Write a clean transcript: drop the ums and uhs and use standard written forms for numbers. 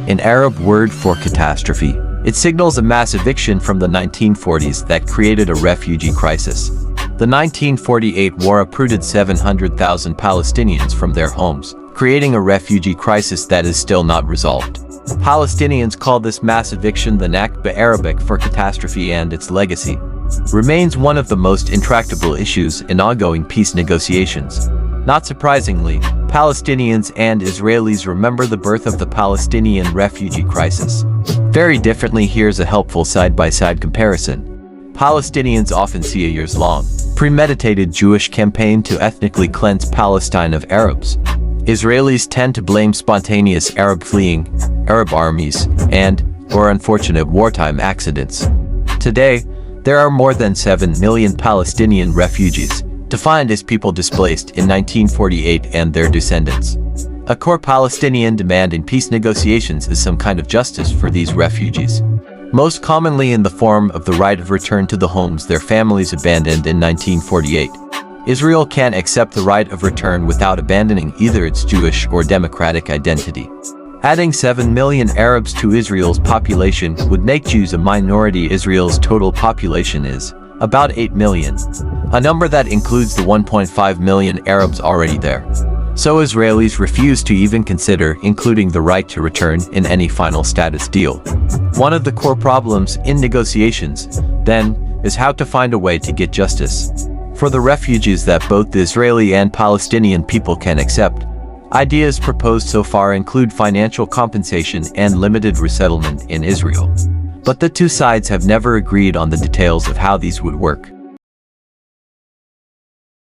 an Arab word for catastrophe. It signals a mass eviction from the 1940s that created a refugee crisis. The 1948 war uprooted 700,000 Palestinians from their homes, creating a refugee crisis that is still not resolved. Palestinians call this mass eviction the Nakba, Arabic for catastrophe, and its legacy remains one of the most intractable issues in ongoing peace negotiations. Not surprisingly, Palestinians and Israelis remember the birth of the Palestinian refugee crisis very differently. Here's a helpful side-by-side comparison. Palestinians often see a years-long, premeditated Jewish campaign to ethnically cleanse Palestine of Arabs. Israelis tend to blame spontaneous Arab fleeing, Arab armies, or unfortunate wartime accidents. Today, there are more than 7 million Palestinian refugees, defined as people displaced in 1948 and their descendants. A core Palestinian demand in peace negotiations is some kind of justice for these refugees, most commonly in the form of the right of return to the homes their families abandoned in 1948. Israel can't accept the right of return without abandoning either its Jewish or democratic identity. Adding 7 million Arabs to Israel's population would make Jews a minority. Israel's total population is about 8 million, a number that includes the 1.5 million Arabs already there. So Israelis refuse to even consider including the right to return in any final status deal. One of the core problems in negotiations, then, is how to find a way to get justice for the refugees that both the Israeli and Palestinian people can accept. Ideas proposed so far include financial compensation and limited resettlement in Israel. But the two sides have never agreed on the details of how these would work.